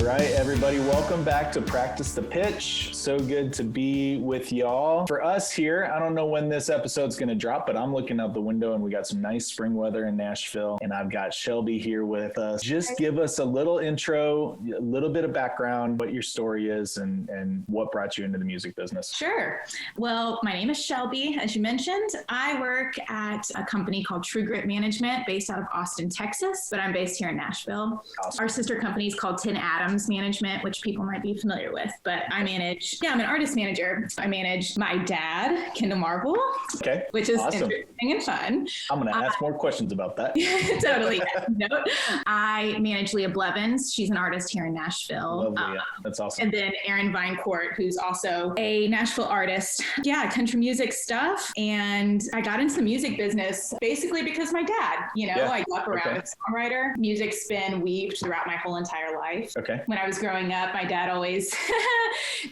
right, everybody, welcome back to Practice the Pitch. So good to be with y'all. For us here, I don't know when this episode's going to drop, but I'm looking out the window and we got some nice spring weather in Nashville, and I've got Shelby here with us. Just give us a little intro, a little bit of background, what your story is and what brought you into the music business. Sure. Well, my name is Shelby. As you mentioned, I work at a company called True Grit Management based out of Austin, Texas, but I'm based here in Nashville. Awesome. Our sister company is called Adams Management, which people might be familiar with, but I'm an artist manager. I manage my dad, Kendall Marvel, which is awesome. Interesting and fun. I'm going to ask more questions about that. Totally. I manage Leah Blevins. She's an artist here in Nashville. Lovely, that's awesome. And then Aaron Vinecourt, who's also a Nashville artist. Yeah, country music stuff. And I got into the music business basically because my dad, I grew up around a songwriter. Music's been weaved throughout my whole entire life. Okay. When I was growing up, my dad always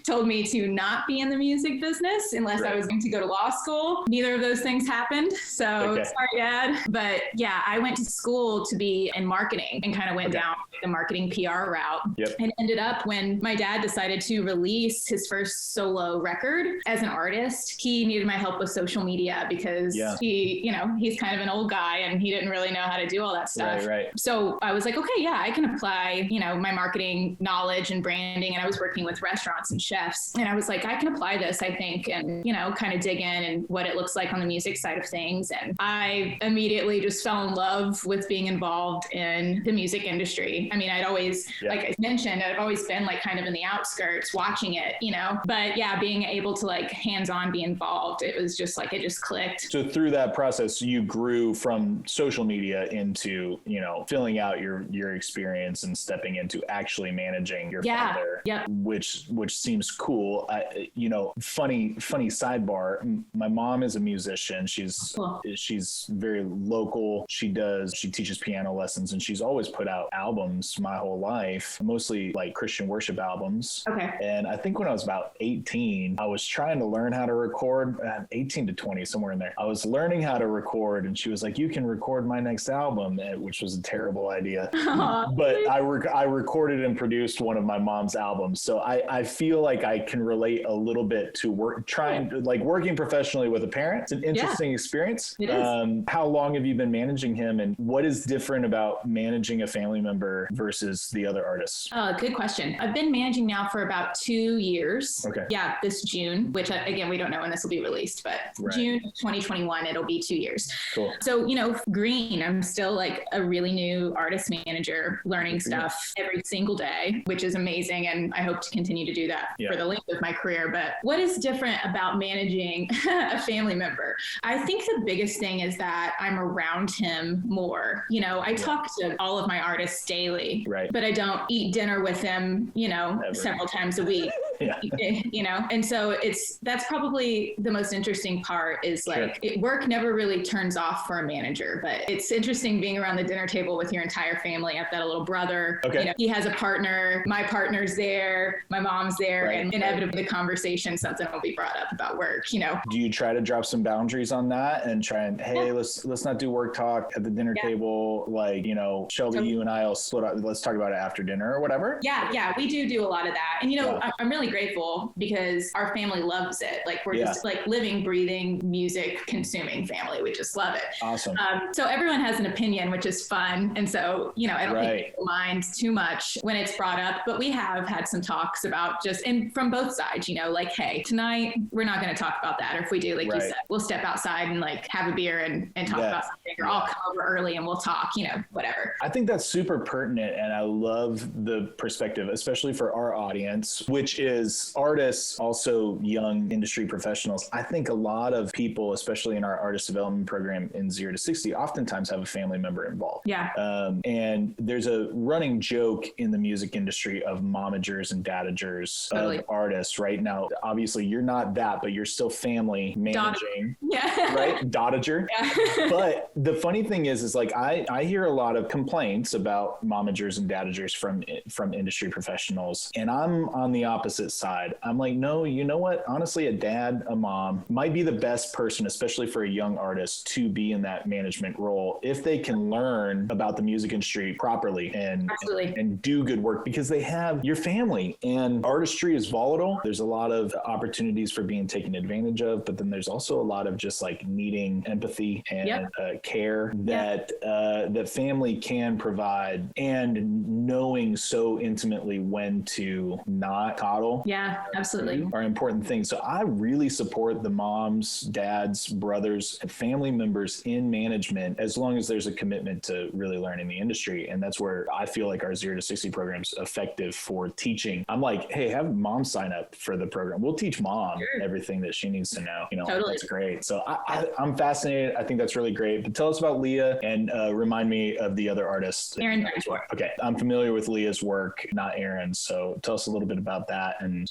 told me to not be in the music business unless I was going to go to law school. Neither of those things happened. So sorry, Dad. But yeah, I went to school to be in marketing and kind of went down the marketing PR route. And ended up when my dad decided to release his first solo record as an artist, he needed my help with social media because he's kind of an old guy and he didn't really know how to do all that stuff. Right. So I was like, okay, yeah, I can apply, my marketing knowledge and branding. And I was working with restaurants and chefs. And I was like, I can apply this, I think, and, kind of dig in and what it looks like on the music side of things. And I immediately just fell in love with being involved in the music industry. I mean, I'd always, like I mentioned, I've always been like kind of in the outskirts watching it, but yeah, being able to like hands-on be involved, it was just like, it just clicked. So through that process, you grew from social media into, filling out your experience and stepping into actually managing your father, which seems cool. Funny sidebar. My mom is a musician. She's very local. She teaches piano lessons, and she's always put out albums my whole life, mostly like Christian worship albums. Okay. And I think when I was about 18, I was trying to learn how to record, 18 to 20, somewhere in there. I was learning how to record, and she was like, you can record my next album, which was a terrible idea. But I recorded and produced one of my mom's albums. So I feel like I can relate a little bit to working professionally with a parent. It's an interesting experience. It is. How long have you been managing him, and what is different about managing a family member versus the other artists? Good question. I've been managing now for about 2 years. Okay. Yeah, this June, which again, we don't know when this will be released, but June 2021, it'll be 2 years. Cool. So, green, I'm still like a really new artist manager, learning stuff every single day, which is amazing. And I hope to continue to do that for the length of my career. But what is different about managing a family member? I think the biggest thing is that I'm around him more. I talk to all of my artists daily, but I don't eat dinner with them, several times a week. And so that's probably the most interesting part is work never really turns off for a manager, but it's interesting being around the dinner table with your entire family. I've got a little brother, he has a partner, my partner's there, my mom's there, and inevitably the conversation, something will be brought up about work, Do you try to drop some boundaries on that and try and, hey, let's not do work talk at the dinner table. Shelby, you and I'll split up. Let's talk about it after dinner or whatever. Yeah. We do a lot of that. And, I'm really grateful because our family loves it. Like we're just like living, breathing, music consuming family. We just love it. Awesome. So everyone has an opinion, which is fun. And so, I don't think people mind too much when it's brought up, but we have had some talks about and from both sides, hey, tonight we're not going to talk about that. Or if we do, like you said, we'll step outside and like have a beer and talk about something, or I'll come over early and we'll talk, whatever. I think that's super pertinent. And I love the perspective, especially for our audience, which is artists, also young industry professionals. I think a lot of people, especially in our artist development program in 0 to 60, oftentimes have a family member involved. And there's a running joke in the music industry of momagers and dadagers of artists right now. Obviously, you're not that, but you're still family managing, right? Dotager. But the funny thing is like I hear a lot of complaints about momagers and dadagers from industry professionals, and I'm on the opposite opposite side. I'm like, no, you know what? Honestly, a dad, a mom might be the best person, especially for a young artist, to be in that management role if they can learn about the music industry properly and do good work, because they have your family, and artistry is volatile. There's a lot of opportunities for being taken advantage of, but then there's also a lot of just like needing empathy and care that family can provide, and knowing so intimately when to not coddle. Yeah, absolutely. Are important things. So I really support the moms, dads, brothers, and family members in management, as long as there's a commitment to really learning the industry. And that's where I feel like our 0 to 60 program is effective for teaching. I'm like, hey, have mom sign up for the program. We'll teach mom everything that she needs to know. Totally. That's great. So I'm fascinated. I think that's really great. But tell us about Leah, and remind me of the other artists. Aaron. Okay. I'm familiar with Leah's work, not Aaron's. So tell us a little bit about that and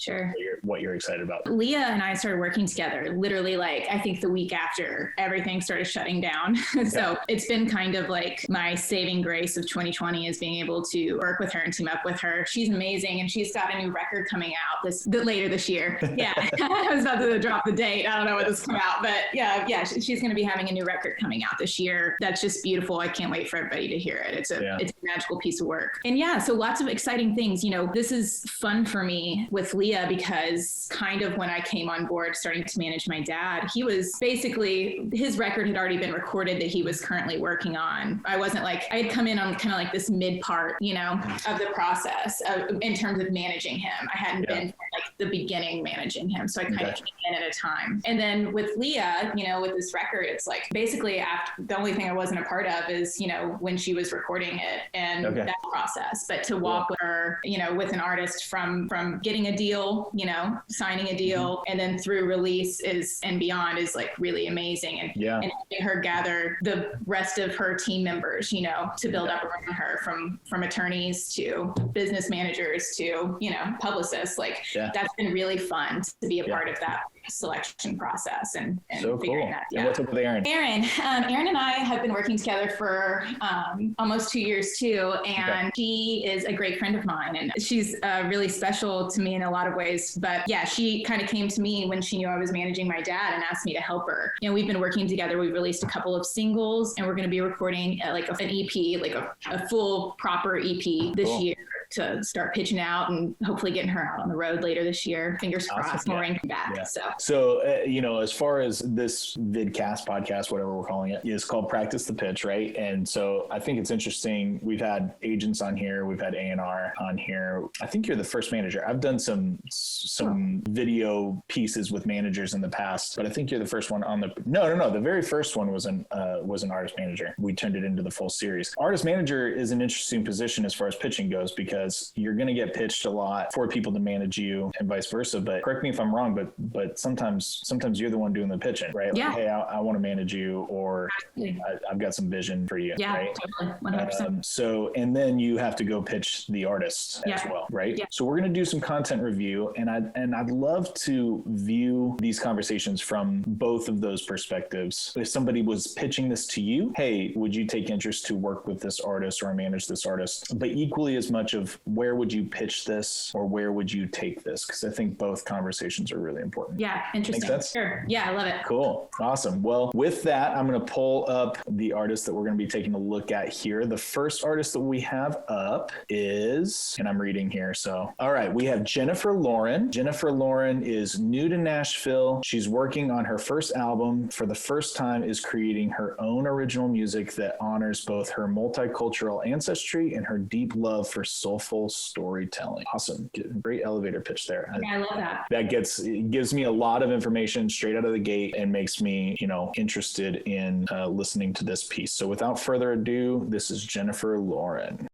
what you're excited about. Leah and I started working together literally like, I think the week after everything started shutting down. So it's been kind of like my saving grace of 2020 is being able to work with her and team up with her. She's amazing. And she's got a new record coming out later this year. Yeah. I was about to drop the date. I don't know when this come out, but yeah, she's going to be having a new record coming out this year. That's just beautiful. I can't wait for everybody to hear it. It's a magical piece of work. And so lots of exciting things. This is fun for me with Leah, because kind of when I came on board starting to manage my dad, he was basically, his record had already been recorded that he was currently working on. I wasn't like, I had come in on kind of like this mid part, of the process in terms of managing him. I hadn't been like the beginning managing him. So I kind of came in at a time. And then with Leah, with this record, it's like basically after, the only thing I wasn't a part of is, when she was recording it and that process, but to walk with her, with an artist from getting a deal, signing a deal, and then through release and beyond is like really amazing. And having her gather the rest of her team members, to build up around her, from attorneys to business managers to, publicists, like that's been really fun to be a part of that selection process and so figuring cool. that. And what's up with Aaron? Aaron and I have been working together for almost 2 years too, and she is a great friend of mine, and she's really special to me in a lot of ways. But she kind of came to me when she knew I was managing my dad and asked me to help her. We've been working together. We've released a couple of singles, and we're going to be recording like an EP, like a full proper EP this year, to start pitching out and hopefully getting her out on the road later this year. Fingers crossed, more income back. So, as far as this vidcast, podcast, whatever we're calling it, is called Practice the Pitch, right? And so I think it's interesting. We've had agents on here. We've had A&R on here. I think you're the first manager. I've done some video pieces with managers in the past, but I think you're the first one on the, no. The very first one was an artist manager. We turned it into the full series. Artist manager is an interesting position as far as pitching goes, because you're going to get pitched a lot for people to manage you and vice versa. But correct me if I'm wrong, but sometimes you're the one doing the pitching, right? Like, hey, I want to manage you, or I've got some vision for you, right? Totally, 100%. So, and then you have to go pitch the artist as well, right? So we're going to do some content review, and I'd love to view these conversations from both of those perspectives. If somebody was pitching this to you, hey, would you take interest to work with this artist or manage this artist? But equally as much of where would you pitch this, or where would you take this? Because I think both conversations are really important. Yeah, interesting. Make sense? Sure. Yeah, I love it. Cool. Awesome. Well, with that, I'm going to pull up the artist that we're going to be taking a look at here. The first artist that we have up is, and I'm reading here, so, all right, we have Jennifer Lauren. Jennifer Lauren is new to Nashville. She's working on her first album. For the first time, is creating her own original music that honors both her multicultural ancestry and her deep love for soulful storytelling. Awesome. Great elevator pitch there. Yeah, I love that. That gives me a lot of information straight out of the gate and makes me, interested in listening to this piece. So without further ado, this is Jennifer Lauren.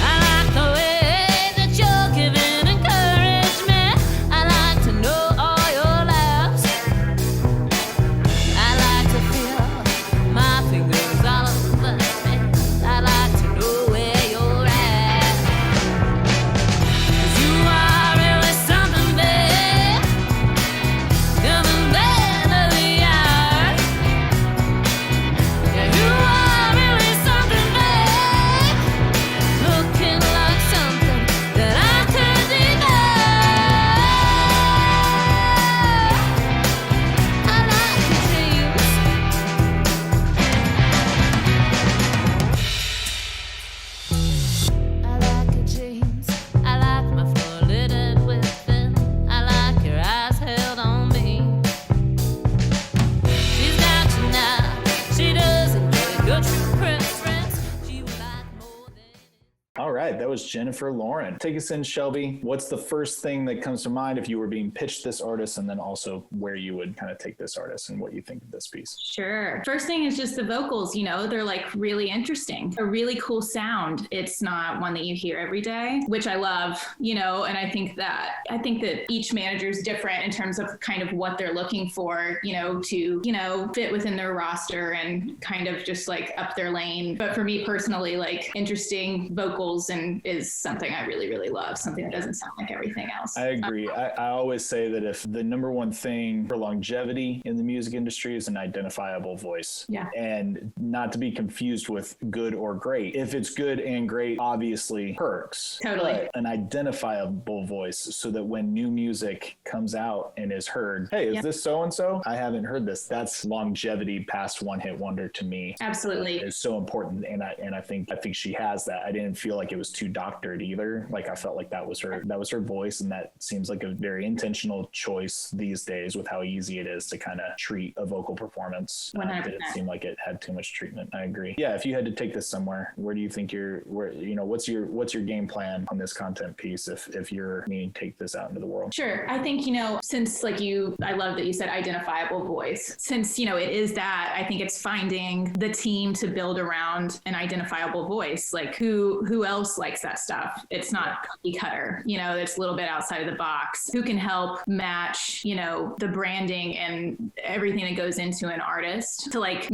I like the way that you're giving encouragement. I that was Jennifer Lauren. Take us in, Shelby. What's the first thing that comes to mind if you were being pitched this artist, and then also where you would kind of take this artist and what you think of this piece? Sure. First thing is just the vocals, they're like really interesting, a really cool sound. It's not one that you hear every day, which I love, and I think that each manager is different in terms of kind of what they're looking for, to fit within their roster and kind of just like up their lane. But for me personally, like interesting vocals and is something I really, really love, something that doesn't sound like everything else. I agree. I always say that if the number one thing for longevity in the music industry is an identifiable voice. Yeah. And not to be confused with good or great. If it's good and great, obviously perks. Totally. But an identifiable voice so that when new music comes out and is heard, hey, is this so-and-so? I haven't heard this. That's longevity past one hit wonder to me. Absolutely. It's so important. And I think she has that. I didn't feel like it was too doctored either. Like I felt like that was her voice. And that seems like a very intentional choice these days with how easy it is to kind of treat a vocal performance. It didn't seem like it had too much treatment. I agree. Yeah. If you had to take this somewhere, where do you think what's your game plan on this content piece if you're meaning to take this out into the world? Sure. I think, since I love that you said identifiable voice, since, it is that, I think it's finding the team to build around an identifiable voice. Like who else likes that stuff? It's not cookie cutter, it's a little bit outside of the box. Who can help match, the branding and everything that goes into an artist to like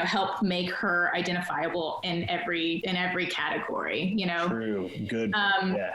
help make her identifiable in every category, True. Good.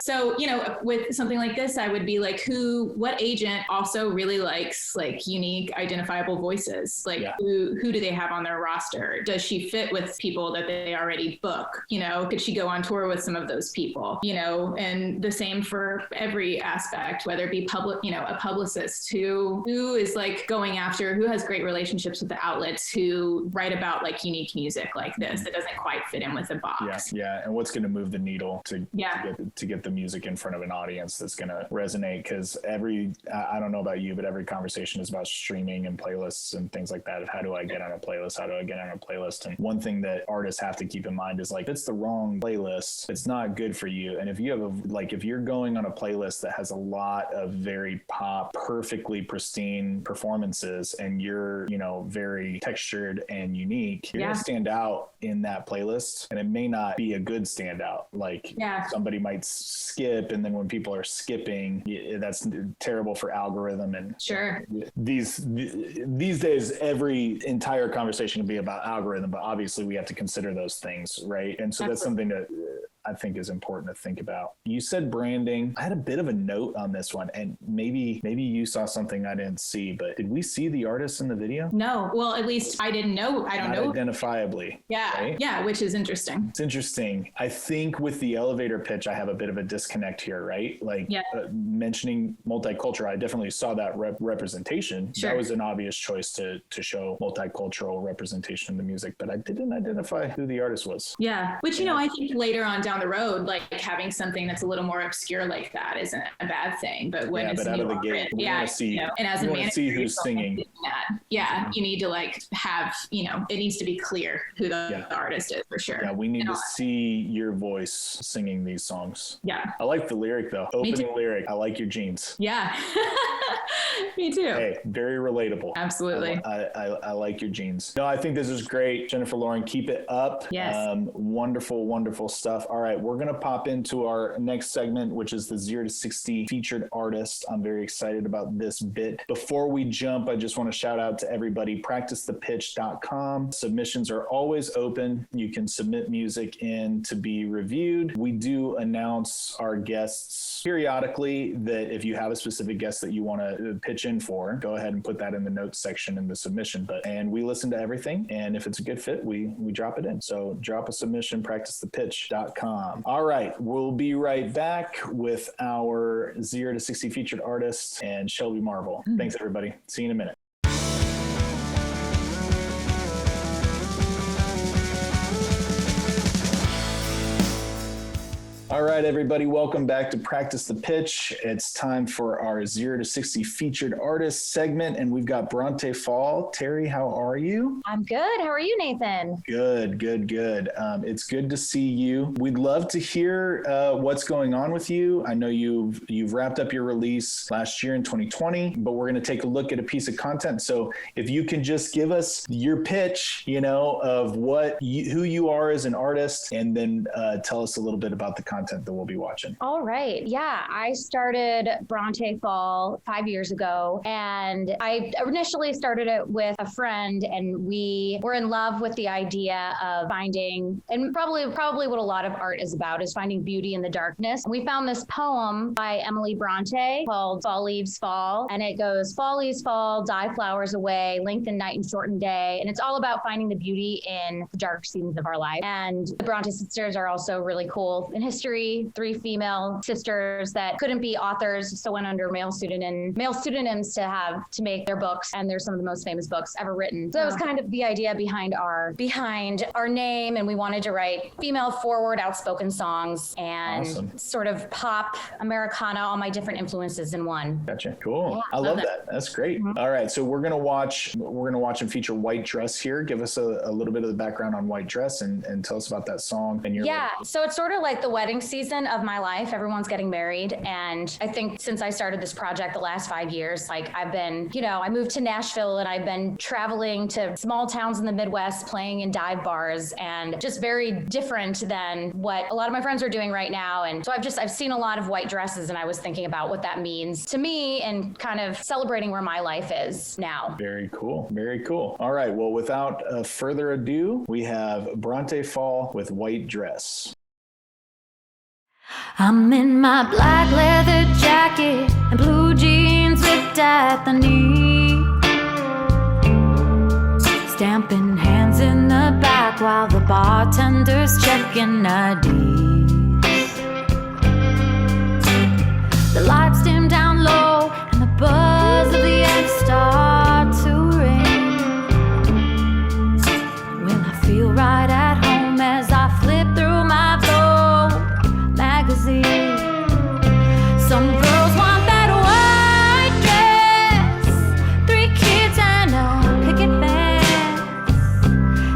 So, with something like this, I would be like, what agent also really likes like unique identifiable voices? Like who do they have on their roster? Does she fit with people that they already book? Could she go on tour with some of those people? And the same for every aspect, whether it be a publicist who is like going after, who has great relationships with the outlets, who write about like unique music like this that doesn't quite fit in with the box. Yeah. And what's going to move the needle to get the music in front of an audience that's going to resonate? Because I don't know about you, but every conversation is about streaming and playlists and things like that. Of how do I get on a playlist? How do I get on a playlist? And one thing that artists have to keep in mind is like, if it's the wrong playlist, it's not good for you. And if you have if you're going on a playlist that has a lot of very pop, perfectly pristine performances, and you're, very textured and unique, you're going to stand out in that playlist, and it may not be a good standout. Like somebody might skip, and then when people are skipping, that's terrible for algorithm. And these days, every entire conversation can be about algorithm, but obviously we have to consider those things, right? And so that's something that I think is important to think about. You said branding. I had a bit of a note on this one, and maybe you saw something I didn't see, but did we see the artist in the video? No. Well, at least I didn't know. I don't know. Identifiably. Yeah. Right? Yeah. Which is interesting. It's interesting. I think with the elevator pitch, I have a bit of a disconnect here, right? Like mentioning multicultural, I definitely saw that representation. Sure. That was an obvious choice to show multicultural representation in the music, but I didn't identify who the artist was. Yeah. Which, I think later on down the road, like having something that's a little more obscure like that isn't a bad thing. But when it's out of the gate, we want to see, and as a manager, see who's singing. You need to like have, it needs to be clear who the artist is for sure. Yeah, we need to see your voice singing these songs. Yeah. I like the lyric though. Opening lyric. I like your jeans. Yeah. Me too. Hey, very relatable. Absolutely. I like your jeans. No, I think this is great. Jennifer Lauren, keep it up. Yes. Wonderful, wonderful stuff. All right, we're going to pop into our next segment, which is the 0 to 60 featured artist. I'm very excited about this bit. Before we jump, I just want to shout out to everybody, practicethepitch.com. Submissions are always open. You can submit music in to be reviewed. We do announce our guests periodically that if you have a specific guest that you want to pitch in for, go ahead and put that in the notes section in the submission. And we listen to everything. And if it's a good fit, we drop it in. So drop a submission, practicethepitch.com. All right. We'll be right back with our 0 to 60 featured artist and Shelby Marvel. Thanks, everybody. See you in a minute. All right, everybody, welcome back to Practice the Pitch. It's time for our 0 to 60 featured artist segment, and we've got Brontë Fall. Terry, how are you? I'm good. How are you, Nathan? Good. It's good to see you. We'd love to hear what's going on with you. I know you've wrapped up your release last year in 2020, but we're going to take a look at a piece of content. So if you can just give us your pitch, of who you are as an artist, and then tell us a little bit about the content that we'll be watching. All right. Yeah, I started Brontë Fall 5 years ago, and I initially started it with a friend, and we were in love with the idea of finding, and probably what a lot of art is about, is finding beauty in the darkness. We found this poem by Emily Brontë called Fall Leaves Fall, and it goes, fall leaves fall, die flowers away, lengthen night and shorten day. And it's all about finding the beauty in the dark seasons of our life. And the Brontë sisters are also really cool. In history, 3 female sisters that couldn't be authors, so went under male pseudonyms to make their books. And they're some of the most famous books ever written. So that was kind of the idea behind our name. And we wanted to write female forward, outspoken songs and sort of pop, Americana, all my different influences in one. Gotcha. Cool. Yeah, I love that. That's great. Mm-hmm. All right. So we're going to watch and feature White Dress here. Give us a little bit of the background on White Dress and tell us about that song. And so it's sort of like the wedding season of my life. Everyone's getting married. And I think since I started this project the last 5 years, like I've been, I moved to Nashville and I've been traveling to small towns in the Midwest, playing in dive bars, and just very different than what a lot of my friends are doing right now. And so I've seen a lot of white dresses, and I was thinking about what that means to me and kind of celebrating where my life is now. Very cool. Very cool. All right. Well, without further ado, we have Brontë Fall with White Dress. I'm in my black leather jacket and blue jeans ripped at the knee, stamping hands in the back while the bartender's checking IDs. The lights dim down low and the buzz of the eggs start to ring. Will I feel right at home as I flip through my Vogue magazine? Some girls want that white dress, 3 kids and a picket fence,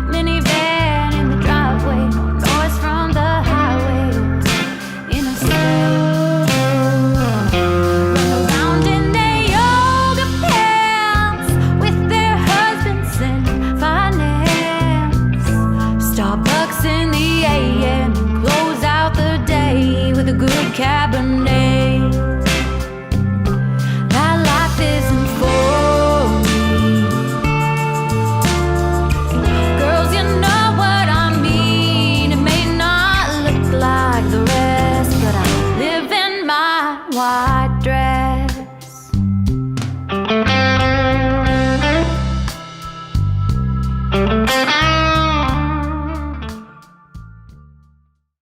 minivan in the driveway, noise from the highway, in a skirt, run around in their yoga pants with their husbands in finance, Starbucks in the AM, close out the day with a good Cabernet. That life isn't for me. Girls, you know what I mean. It may not look like the rest, but I live in my white dress.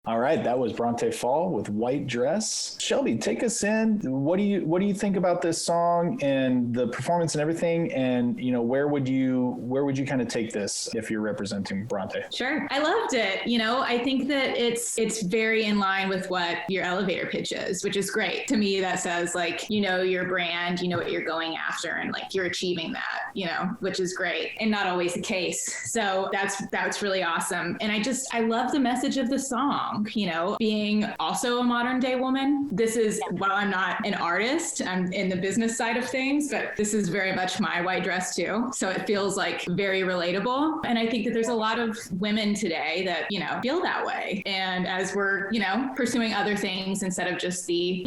All right, that was Brontë Fall with White Dress. Shelby, take us in. What do you think about this song and the performance and everything? And where would you kind of take this if you're representing Brontë? Sure, I loved it. I think that it's very in line with what your elevator pitch is, which is great. To me, that says your brand, what you're going after, and you're achieving that, which is great and not always the case. So that's really awesome. And I love the message of the song. Being also a modern day woman. This is, while I'm not an artist, I'm in the business side of things, but this is very much my white dress too. So it feels very relatable. And I think that there's a lot of women today that, feel that way. And as we're, pursuing other things instead of just the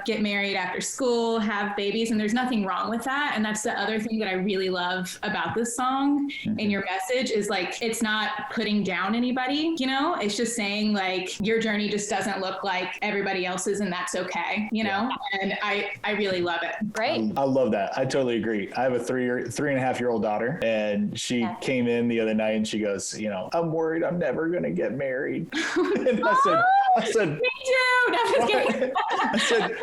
get married after school, have babies, and there's nothing wrong with that. And that's the other thing that I really love about this song and your message is it's not putting down anybody, it's just saying your journey just doesn't look like everybody else's, and that's okay, and I really love it. Great. I love that. I totally agree. I have a 3.5-year-old daughter, and she came in the other night and she goes, I'm worried I'm never going to get married. And I said, me too. No, I'm just kidding. I said,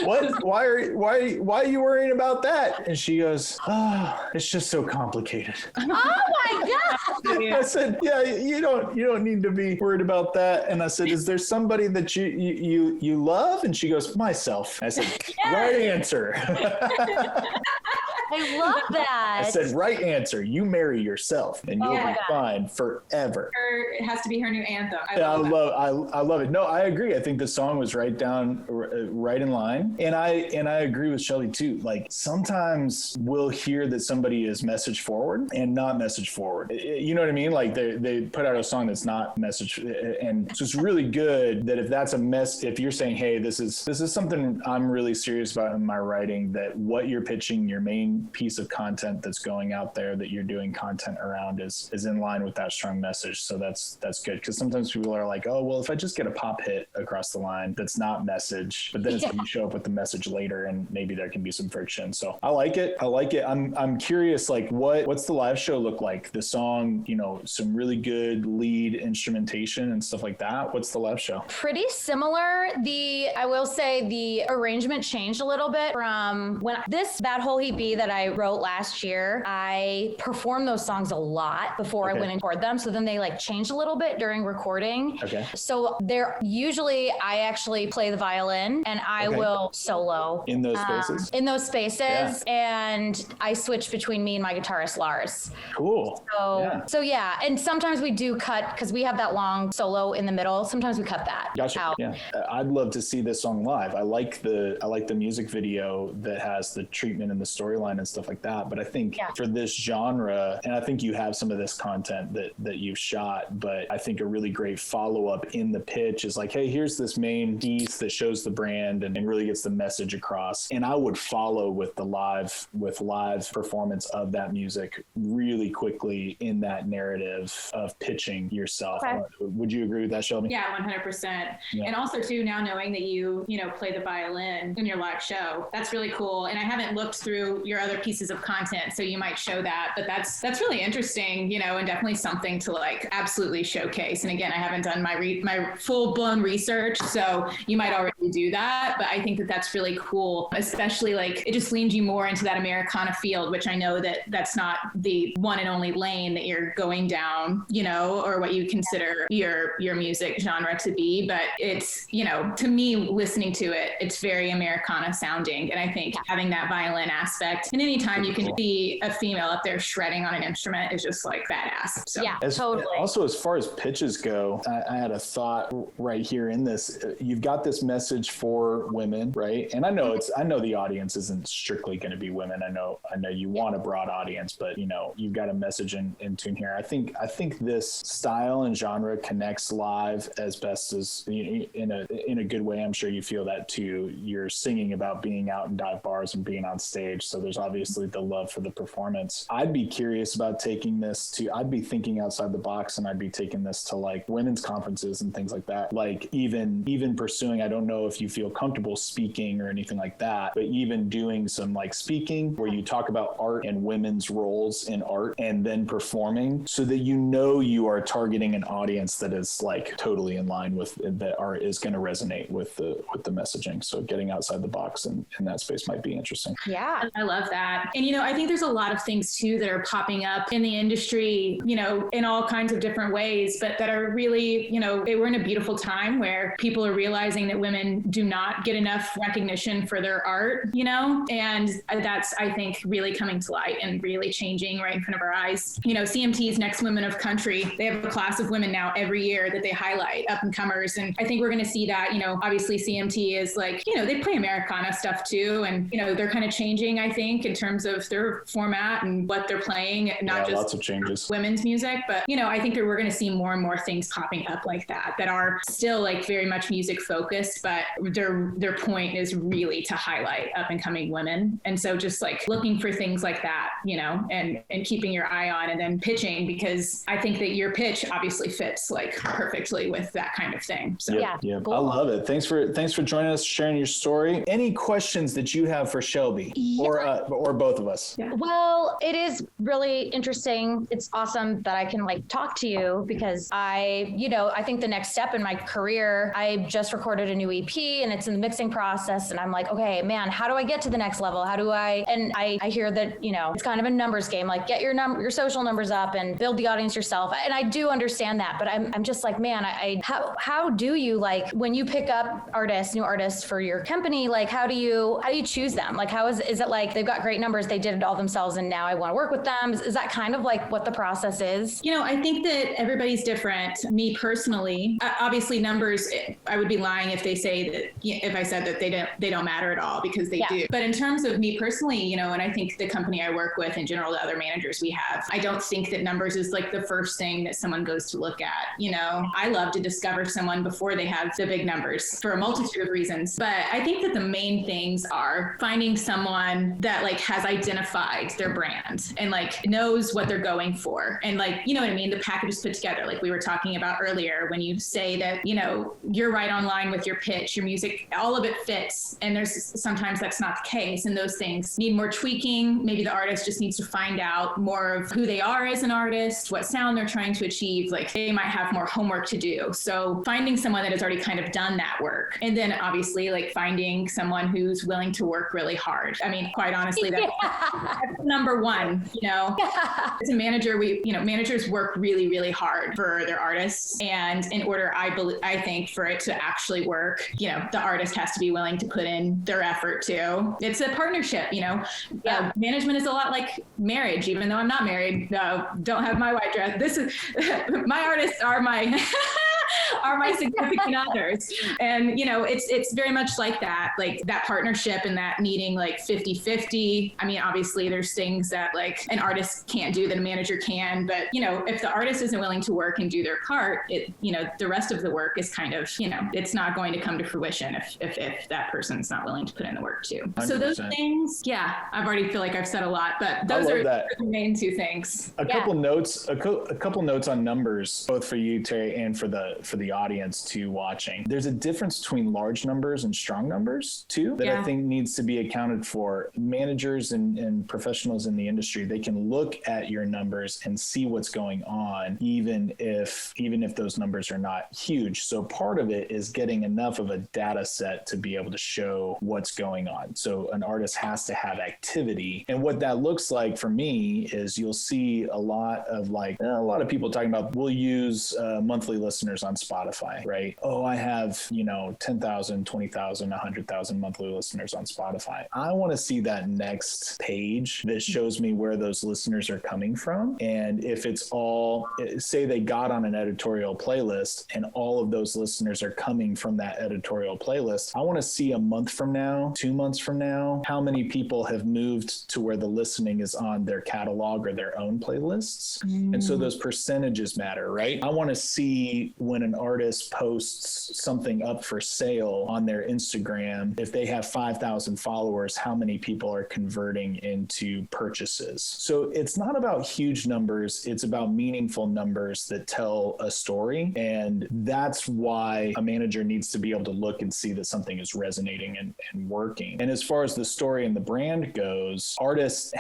what? Why are you worrying about that? And she goes, it's just so complicated. Oh my God. I said, yeah, you don't need to be worried about that. And I said, is there somebody that you love? And she goes, myself. I said, right answer. I love that. I said, right answer. You marry yourself and you'll be fine forever. It has to be her new anthem. I love it. No, I agree. I think the song was right in line. And I agree with Shelby too. Like sometimes we'll hear that somebody is message forward and not message forward. You know what I mean? Like they put out a song that's not message. And so it's really good that if that's if you're saying, hey, this is something I'm really serious about in my writing, that what you're pitching, your main piece of content that's going out there that you're doing content around is in line with that strong message. So that's good. Because sometimes people are like, oh, well, if I just get a pop hit across the line, that's not message, but then it's going to show up with the message later and maybe there can be some friction. So I like it. I'm curious, like what's the live show look like? The song, some really good lead instrumentation and stuff like that. What's the live show? Pretty similar. I will say the arrangement changed a little bit from when That Whole Heap Be that I wrote last year. I performed those songs a lot before I went and recorded them. So then they changed a little bit during recording. Okay. So usually I actually play the violin and I will solo. In those spaces? In those spaces. Yeah. And I switch between me and my guitarist, Lars. Cool. So yeah. And sometimes we do cut, because we have that long solo in the middle. Sometimes we cut that out. Yeah. I'd love to see this song live. I like the music video that has the treatment and the storyline and stuff like that. But I think for this genre, and I think you have some of this content that you've shot, but I think a really great follow-up in the pitch is like, hey, here's this main piece that shows the brand and really gets the message across. And I would follow with live performance of that music really quickly in that narrative of pitching yourself. Okay. Would you agree with that, Shelby? Yeah, 100%. Yeah. And also too, now knowing that you play the violin in your live show, that's really cool. And I haven't looked through your other pieces of content, so you might show that, but that's really interesting, and definitely something to absolutely showcase. And again, I haven't done my full blown research, so you might already do that, but I think that that's really cool, especially it just leans you more into that Americana field, which I know that's not the one and only lane that you're going down, or what you consider your music genre to be. But it's, to me, listening to it, it's very Americana sounding. And I think having that violin aspect, and anytime you can see a female up there shredding on an instrument is just badass. So. Yeah, totally. Also, as far as pitches go, I had a thought right here in this. You've got this message for women, right? And I know the audience isn't strictly going to be women. I know you want a broad audience, but you've got a message in tune here. I think this style and genre connects live as best as in a good way. I'm sure you feel that too. You're singing about being out in dive bars and being on stage, so there's obviously the love for the performance. I'd be curious about taking this I'd be thinking outside the box, and I'd be taking this to women's conferences and things like that. Even pursuing, I don't know if you feel comfortable speaking or anything like that, but even doing some speaking where you talk about art and women's roles in art and then performing, so that you are targeting an audience that is totally in line with that art is going to resonate with the messaging. So getting outside the box in that space might be interesting. Yeah. I love that. And, I think there's a lot of things too that are popping up in the industry, in all kinds of different ways, but that are really, we're in a beautiful time where people are realizing that women do not get enough recognition for their art, and that's, I think, really coming to light and really changing right in front of our eyes. CMT's Next Women of Country, they have a class of women now every year that they highlight, up and comers. And I think we're going to see that, obviously CMT is they play Americana stuff too. And, they're kind of changing, I think, in terms of their format and what they're playing, not just lots of changes. Women's music, but, I think that we're going to see more and more things popping up like that are still very much music focused, but their point is really to highlight up and coming women. And so just looking for things like that, and keeping your eye on, and then pitching, because I think that your pitch obviously fits perfectly with that kind of thing. So yeah. Cool. I love it. Thanks for joining us, sharing your story. Any questions that you have for Shelby or or both of us. Yeah. Well, it is really interesting. It's awesome that I can like talk to you because I think the next step in my career, I just recorded a new EP and it's in the mixing process. And I'm like, okay, man, how do I get to the next level? And I hear that, it's kind of a numbers game, like get your social numbers up and build the audience yourself. And I do understand that, but I'm just like, man, how do you, like, when you pick up new artists for your company, like, how do you choose them? Like, is it like they've got great numbers, they did it all themselves and now I want to work with them? Is that kind of like what the process is? I think that everybody's different. Me personally, obviously numbers, I would be lying if I said that they don't matter at all, because they do. But in terms of me personally, and I think the company I work with in general, the other managers we have, I don't think that numbers is like the first thing that someone goes to look at. I love to discover someone before they have the big numbers for a multitude of reasons. But I think that the main things are finding someone that like has identified their brand and like knows what they're going for. And like, you know what I mean? The package is put together, like we were talking about earlier, when you say that, you're right on line with your pitch, your music, all of it fits. And there's sometimes that's not the case. And those things need more tweaking. Maybe the artist just needs to find out more of who they are as an artist, what sound they're trying to achieve. Like they might have more homework to do. So finding someone that has already kind of done that work. And then obviously like finding someone who's willing to work really hard. I mean, quite honestly, that's number one, As a manager, managers work really, really hard for their artists. And in order, I think for it to actually work, the artist has to be willing to put in their effort too. It's a partnership, management is a lot like marriage, even though I'm not married, don't have my white dress. This is my artists are my significant others. And, it's very much like that partnership and that needing like 50-50. I mean, obviously there's things that like an artist can't do that a manager can, but, if the artist isn't willing to work and do their part, the rest of the work is kind of, it's not going to come to fruition if that person's not willing to put in the work too. 100%. So those things, I've already feel like I've said a lot, but those are the main two things. A couple notes on numbers, both for you, Terry, and for the audience too watching. There's a difference between large numbers and strong numbers too that I think needs to be accounted for. Managers and professionals in the industry, they can look at your numbers and see what's going on, even if those numbers are not huge. So part of it is getting enough of a data set to be able to show what's going on. So an artist has to have activity. And what that looks like for me is you'll see a lot of people talking about, we'll use monthly listeners on Spotify, right? Oh, I have, 10,000, 20,000, 100,000 monthly listeners on Spotify. I want to see that next page that shows me where those listeners are coming from. And if it's all, say they got on an editorial playlist and all of those listeners are coming from that editorial playlist, I want to see a month from now, 2 months from now, how many people have moved to where the listening is on their catalog or their own playlists. And so those percentages matter, right? I want to see when an artist posts something up for sale on their Instagram, if they have 5,000 followers, how many people are converting into purchases. So it's not about huge numbers. It's about meaningful numbers that tell a story. And that's why a manager needs to be able to look and see that something is resonating and working. And as far as the story and the brand goes, artists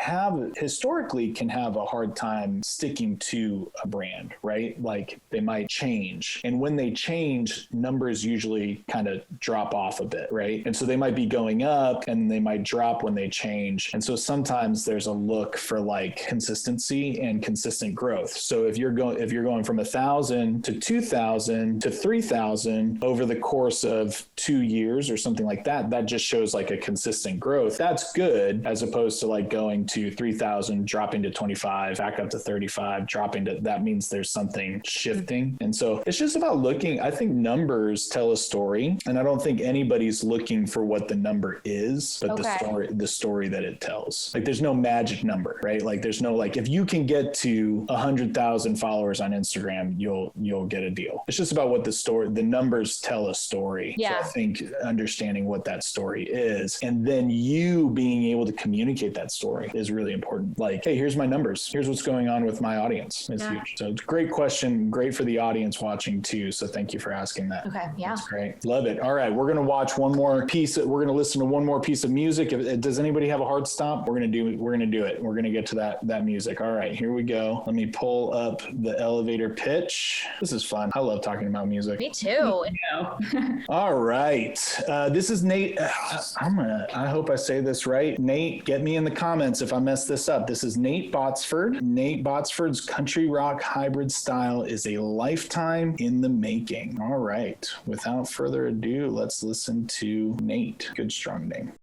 historically can have a hard time sticking to a brand, right? Like they might change. And when they change, numbers usually kind of drop off a bit, right? And so they might be going up and they might drop when they change. And so sometimes there's a look for like consistency and consistent growth. So if you're going from 1,000 to 2,000 to 3,000 over the course of 2 years or something like that, that just shows like a consistent growth. That's good, as opposed to like going to 3,000, dropping to 25, back up to 35, dropping to, that means there's something shifting. And so it's just about looking. I think numbers tell a story, and I don't think anybody's looking for what the number is, but the story that it tells. Like there's no magic number, right? Like there's no, like, if you can get to 100,000 followers on Instagram, you'll get a deal. It's just about what the numbers tell a story. Yeah. So I think understanding what that story is, and then you being able to communicate that story is really important. Like, hey, here's my numbers. Here's what's going on with my audience. It's huge. So it's a great question. Great for the audience watching listening to. So thank you for asking that. Okay. Yeah. That's great. Love it. All right. We're going to watch one more piece. We're going to listen to one more piece of music. Does anybody have a hard stop? We're going to do it. We're going to get to that music. All right, here we go. Let me pull up the elevator pitch. This is fun. I love talking about music. Me too. All right. This is Nate. I hope I say this right. Nate, get me in the comments if I mess this up. This is Nate Botsford. Nate Botsford's country rock hybrid style is a lifetime in the making. All right. Without further ado, let's listen to Nate. Good, strong name.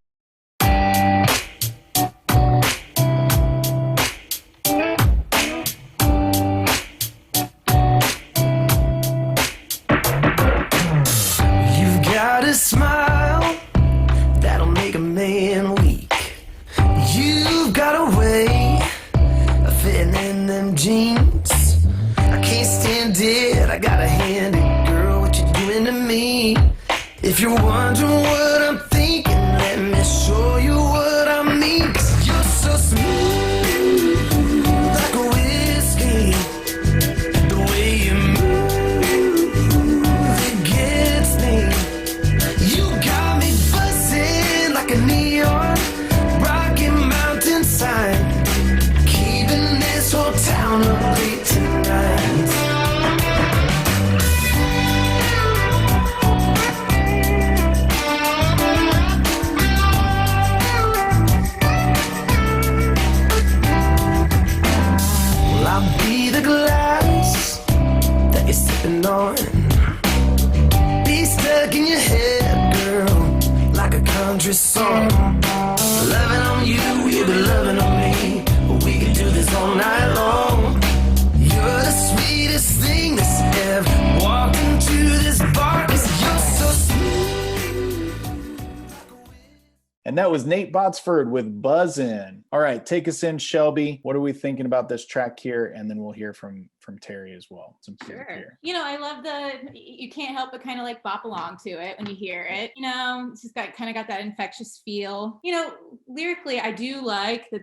You've got a smile that'll make a man weak. You've got a way of fitting in them jeans. I can't stand it, I gotta hand it, girl, what you doing to me? If you're wondering what I'm thinking, let me show you what I mean. 'Cause you're so smooth, like a whiskey. The way you move, it gets me. You got me buzzing like a neon, Rocky Mountain sign, keeping this whole town up late tonight. I'll be the glass that you're sipping on. Be stuck in your head, girl, like a country song. Loving on you, you be loving on me. We can do this all night long. You're the sweetest thing that's ever walked into this bar, 'cause you're so smooth. And that was Nate Botsford with Buzzin'. All right, take us in, Shelby. What are we thinking about this track here? And then we'll hear from Terry as well. Some music here. You know, I love you can't help but kind of like bop along to it when you hear it. You know, it's just kind of got that infectious feel. You know, lyrically, I do like that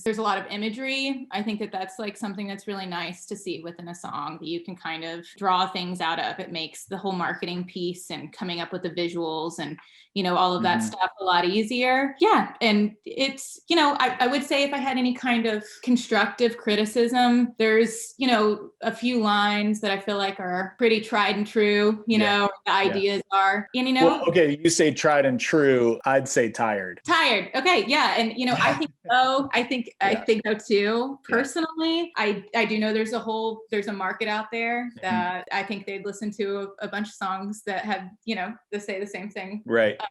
there's a lot of imagery. I think that that's like something that's really nice to see within a song that you can kind of draw things out of. It makes the whole marketing piece and coming up with the visuals and, you know, all of that stuff a lot easier. Yeah. And it's, you know, I would say if I had any kind of constructive criticism, there's, you know, a few lines that I feel like are pretty tried and true, you know, the ideas are, and, you know. Well, okay, you say tried and true. I'd say tired. Tired. Okay. Yeah. And, you know, I think so. I think so too. Personally, I do know there's a market out there that I think they'd listen to a bunch of songs that have, you know, that say the same thing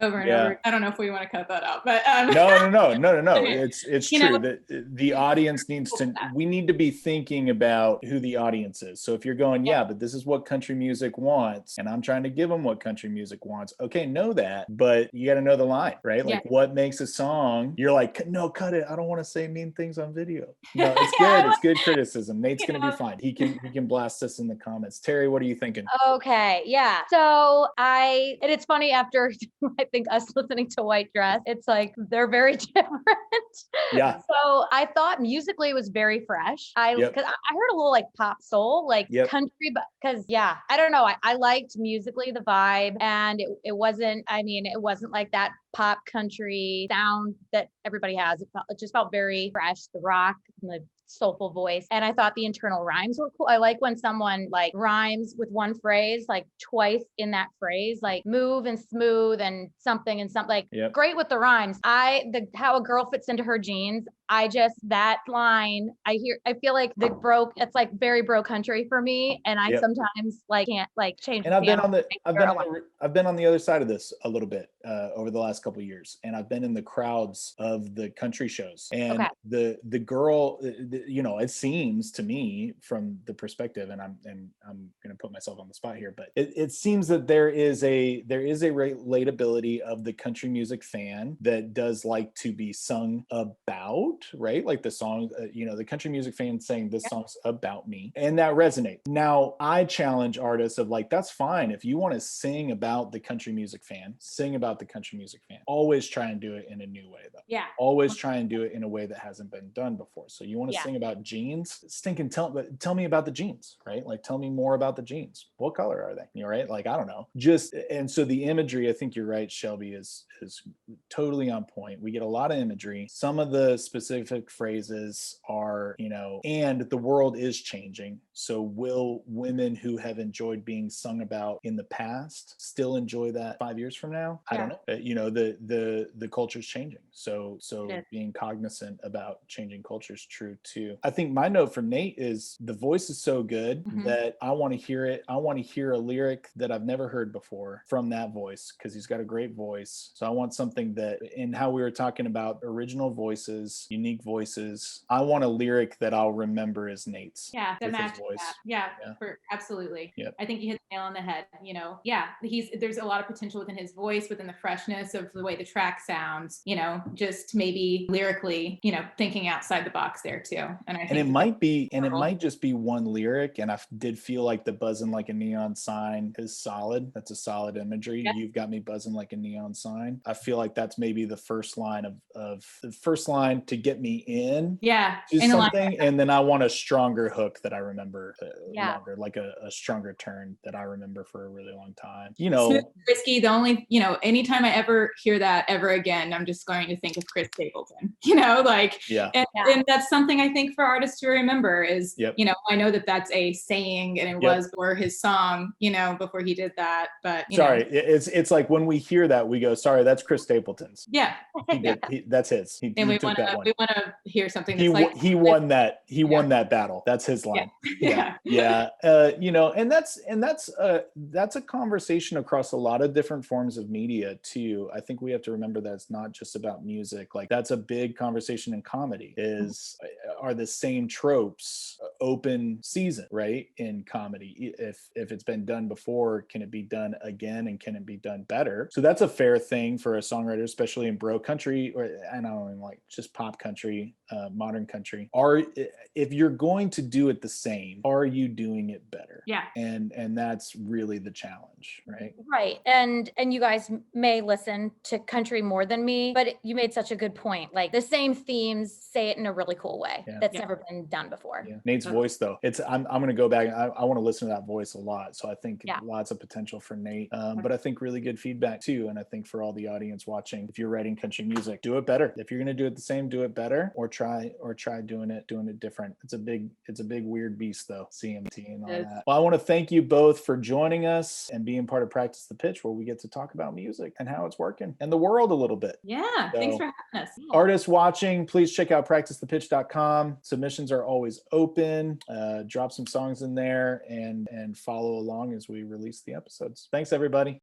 over and over. I don't know if we want to cut that out, but no. It's true that the audience needs to, we need to be thinking about who the audience is. So if you're going, but this is what country music wants, and I'm trying to give them what country music wants. Okay, know that, but you got to know the line, right? Like what makes a song, you're like, no, cut it. I don't want to say mean things on video. No, it's good. It's good criticism. Nate's going to be fine. He can blast us in the comments. Terry, what are you thinking? Okay. Yeah. So and it's funny after I think us listening to White Dress, it's like, they're very different. Yeah. So I thought musically it was very fresh. Cause I heard a little like pop soul, like country, but cause I don't know. I liked musically the vibe, and it wasn't like that pop country sound that everybody has. It just felt very fresh, the rock and the soulful voice. And I thought the internal rhymes were cool. I like when someone like rhymes with one phrase, like twice in that phrase, like move and smooth and something, like great with the rhymes. How a girl fits into her jeans. That line, I feel like it's like very bro country for me. And I sometimes like can't like change. And I've been on the other side of this a little bit over the last couple of years. And I've been in the crowds of the country shows, and the girl, you know, it seems to me from the perspective, and I'm going to put myself on the spot here, but it seems that there is a relatability of the country music fan that does like to be sung about. about, right? Like the song, the country music fan saying this song's about me, and that resonates. Now I challenge artists of like, that's fine. If you want to sing about the country music fan, sing about the country music fan. Always try and do it in a new way though. Yeah. Always try and do it in a way that hasn't been done before. So you want to sing about jeans, stinking tell me about the jeans, right? Like tell me more about the jeans. What color are they? You're right. Like, I don't know. And so the imagery, I think you're right, Shelby, is totally on point. We get a lot of imagery. Some of the specific phrases are, and the world is changing. So will women who have enjoyed being sung about in the past still enjoy that 5 years from now? I don't know. The culture's changing. So being cognizant about changing culture is true too. I think my note for Nate is the voice is so good that I want to hear it. I want to hear a lyric that I've never heard before from that voice, because he's got a great voice. So I want something that, in how we were talking about original voices, unique voices, I want a lyric that I'll remember as Nate's. Yeah, that with his matches voice. that. Yeah, absolutely. Yep. I think you hit the nail on the head. There's a lot of potential within his voice, within the freshness of the way the track sounds, just maybe lyrically, thinking outside the box there too. And it might just be one lyric. And I did feel like the buzzing like a neon sign is solid. That's a solid imagery. Yeah. You've got me buzzing like a neon sign. I feel like that's maybe the first line of the first line to get me in. Yeah. To something. And then I want a stronger hook that I remember longer, like a stronger turn that I remember for a really long time. Smooth, risky. The only, anytime I ever hear that ever again, I'm just going to think of Chris Stapleton, and that's something I think for artists to remember is, I know that that's a saying and it was for his song, before he did that, but it's like when we hear that, we go, sorry, that's Chris Stapleton's. Yeah. He did. That's his. We want to hear something that's he won that. He won that battle. That's his line. Yeah. And that's a conversation across a lot of different forms of media too. I think we have to remember that it's not just about music. Like that's a big conversation in comedy are the same tropes open season, right? In comedy, if it's been done before, can it be done again, and can it be done better? So that's a fair thing for a songwriter, especially in bro country, and I don't even like just pop country, modern country. If you're going to do it the same, are you doing it better? Yeah. And that's really the challenge, right? Right. And you guys may listen to country more than me, but you made such a good point. Like the same themes, say it in a really cool way that's never been done before. Yeah. Nate's voice though, I'm going to go back. I want to listen to that voice a lot. So I think lots of potential for Nate, but I think really good feedback too. And I think for all the audience watching, if you're writing country music, do it better. If you're going to do it the same, do it better, or try doing it different. It's a big weird beast though, CMT and all that. Well, I want to thank you both for joining us and being part of Practice the Pitch, where we get to talk about music and how it's working and the world a little bit. Yeah. So, thanks for having us. Artists watching, please check out practicethepitch.com. Submissions are always open. Drop some songs in there and follow along as we release the episodes. Thanks everybody.